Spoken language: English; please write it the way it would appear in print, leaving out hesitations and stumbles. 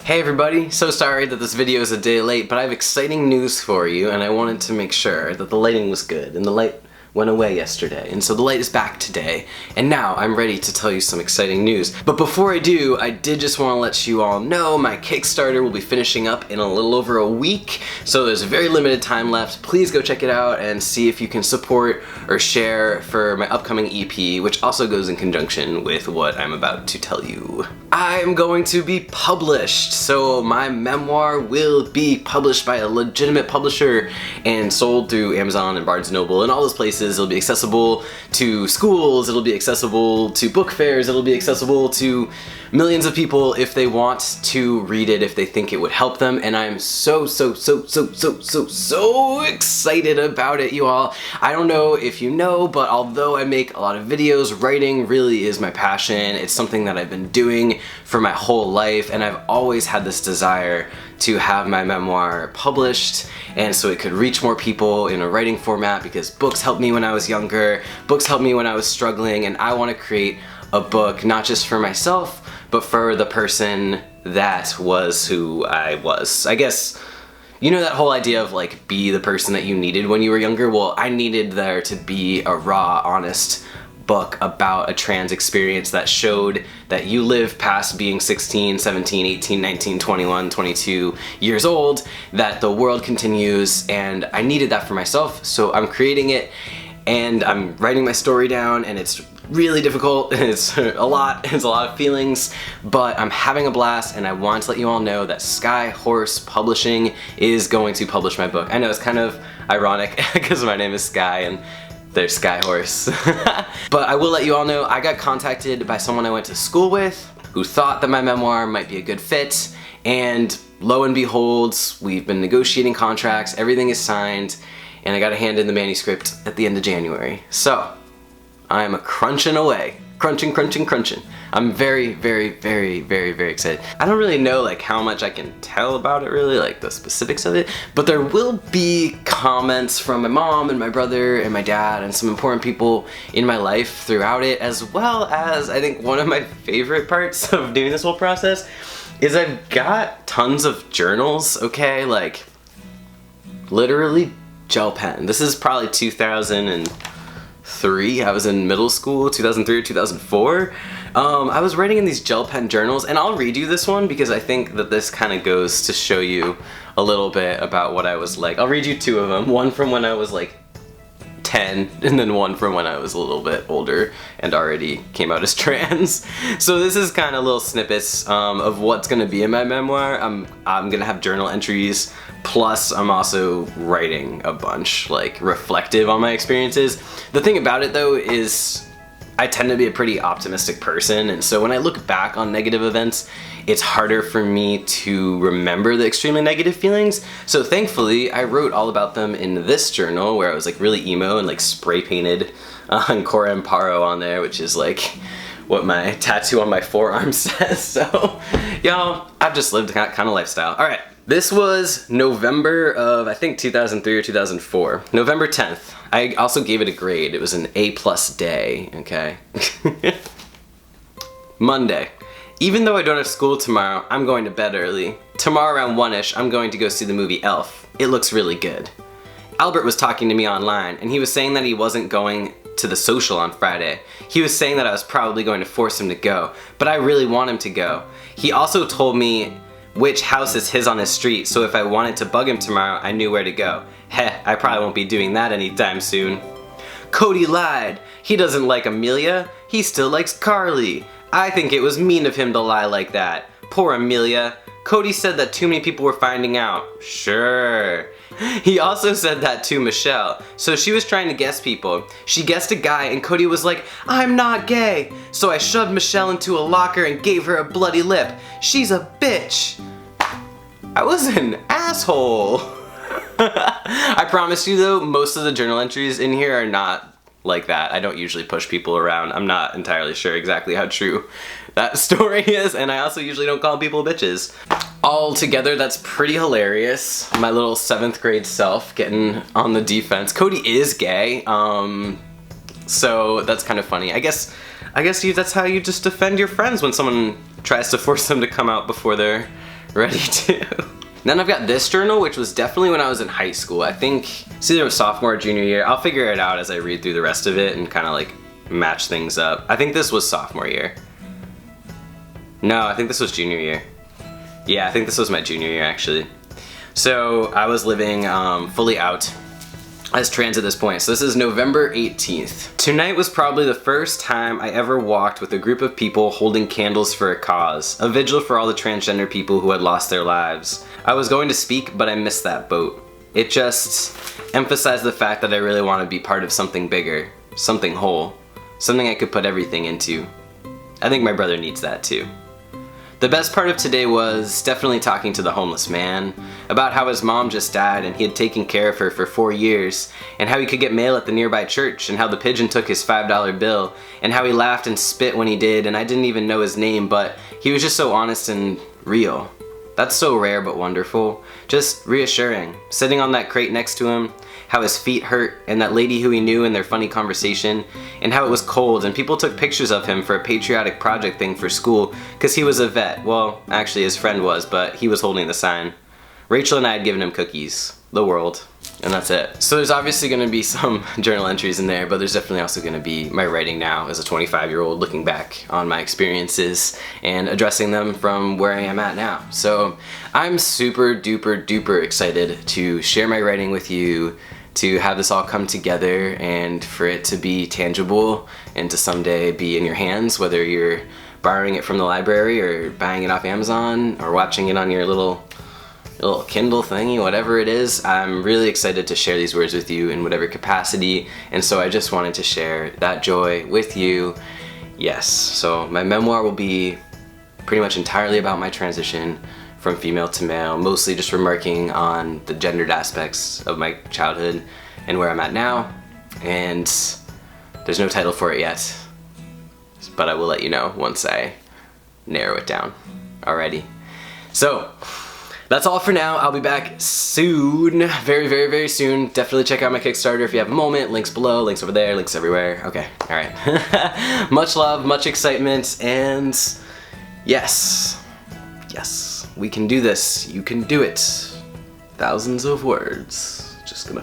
Hey everybody, so sorry that this video is a day late, but I have exciting news for you and I wanted to make sure that the lighting was good, and the light went away yesterday, and so the light is back today, and now I'm ready to tell you some exciting news. But before I do, I did just want to let you all know my Kickstarter will be finishing up in a little over a week, so there's a very limited time left. Please go check it out and see if you can support or share for my upcoming EP, which also goes in conjunction with what I'm about to tell you. I'm going to be published, so my memoir will be published by a legitimate publisher and sold through Amazon and Barnes & Noble and all those places. It'll be accessible to schools, it'll be accessible to book fairs, it'll be accessible to millions of people if they want to read it, if they think it would help them, and I'm so excited about it, you all. I don't know if you know, but although I make a lot of videos, writing really is my passion. It's something that I've been doing for my whole life, and I've always had this desire to have my memoir published, and so it could reach more people in a writing format, because books helped me when I was younger, books helped me when I was struggling, and I want to create a book not just for myself, but for the person that was who I was. I guess, you know that whole idea of like, be the person that you needed when you were younger? Well, I needed there to be a raw, honest book about a trans experience that showed that you live past being 16, 17, 18, 19, 21, 22 years old, that the world continues, and I needed that for myself, so I'm creating it, and I'm writing my story down, and it's really difficult, and it's a lot of feelings, but I'm having a blast, and I want to let you all know that Skyhorse Publishing is going to publish my book. I know it's kind of ironic because my name is Sky and there's Skyhorse. But I will let you all know I got contacted by someone I went to school with who thought that my memoir might be a good fit, and lo and behold, we've been negotiating contracts, everything is signed, and I got to hand in the manuscript at the end of January. So I'm crunching away. Crunching. I'm very excited. I don't really know like how much I can tell about it really, like the specifics of it, but there will be comments from my mom and my brother and my dad and some important people in my life throughout it, as well as I think one of my favorite parts of doing this whole process is I've got tons of journals, okay, like literally gel pen. This is probably 2003, I was in middle school, 2003 or 2004. I was writing in these gel pen journals, and I'll read you this one because I think that this kind of goes to show you a little bit about what I was like. I'll read you two of them, one from when I was like 10, and then one from when I was a little bit older and already came out as trans. So this is kind of little snippets of what's gonna be in my memoir. I'm gonna have journal entries, plus I'm also writing a bunch, like reflective on my experiences. The thing about it though is I tend to be a pretty optimistic person, and so when I look back on negative events, it's harder for me to remember the extremely negative feelings. So thankfully, I wrote all about them in this journal where I was like really emo and like spray painted Ancora Amparo on there, which is like what my tattoo on my forearm says. So, y'all, I've just lived that kind of lifestyle. All right. This was November of, I think, 2003 or 2004. November 10th. I also gave it a grade. It was an A+ day, okay? Monday. Even though I don't have school tomorrow, I'm going to bed early. Tomorrow around 1-ish, I'm going to go see the movie Elf. It looks really good. Albert was talking to me online, and he was saying that he wasn't going to the social on Friday. He was saying that I was probably going to force him to go, but I really want him to go. He also told me which house is his on his street, so if I wanted to bug him tomorrow, I knew where to go. Heh, I probably won't be doing that anytime soon. Cody lied. He doesn't like Amelia. He still likes Carly. I think it was mean of him to lie like that. Poor Amelia. Cody said that too many people were finding out. Sure. He also said that to Michelle, so she was trying to guess people. She guessed a guy and Cody was like, I'm not gay. So I shoved Michelle into a locker and gave her a bloody lip. She's a bitch. I was an asshole. I promise you though, most of the journal entries in here are not like that. I don't usually push people around. I'm not entirely sure exactly how true that story is, and I also usually don't call people bitches. All together, that's pretty hilarious. My little 7th grade self getting on the defense. Cody is gay, so that's kind of funny. I guess that's how you just defend your friends when someone tries to force them to come out before they're ready to. Then I've got this journal, which was definitely when I was in high school. I think it's either sophomore or junior year. I'll figure it out as I read through the rest of it and kind of like match things up. I think this was sophomore year. No, I think this was junior year. Yeah, I think this was my junior year actually. So I was living fully out as trans at this point. So this is November 18th. Tonight was probably the first time I ever walked with a group of people holding candles for a cause, a vigil for all the transgender people who had lost their lives. I was going to speak, but I missed that boat. It just emphasized the fact that I really want to be part of something bigger, something whole, something I could put everything into. I think my brother needs that too. The best part of today was definitely talking to the homeless man about how his mom just died and he had taken care of her for 4 years, and how he could get mail at the nearby church, and how the pigeon took his $5 bill, and how he laughed and spit when he did, and I didn't even know his name, but he was just so honest and real. That's so rare but wonderful. Just reassuring. Sitting on that crate next to him, how his feet hurt, and that lady who he knew in their funny conversation, and how it was cold, and people took pictures of him for a patriotic project thing for school because he was a vet. Well, actually his friend was, but he was holding the sign. Rachel and I had given him cookies. The world. And that's it. So there's obviously going to be some journal entries in there, but there's definitely also going to be my writing now as a 25-year-old, looking back on my experiences and addressing them from where I am at now. So I'm super duper duper excited to share my writing with you, to have this all come together, and for it to be tangible and to someday be in your hands, whether you're borrowing it from the library or buying it off Amazon or watching it on your little Kindle thingy, whatever it is. I'm really excited to share these words with you in whatever capacity, and so I just wanted to share that joy with you. Yes, so my memoir will be pretty much entirely about my transition from female to male, mostly just remarking on the gendered aspects of my childhood and where I'm at now, and there's no title for it yet, but I will let you know once I narrow it down. Alrighty. So, that's all for now. I'll be back soon. Very, very, very soon. Definitely check out my Kickstarter if you have a moment. Links below, links over there, links everywhere. Okay, alright. Much love, much excitement, and yes, we can do this. You can do it. Thousands of words. Just gonna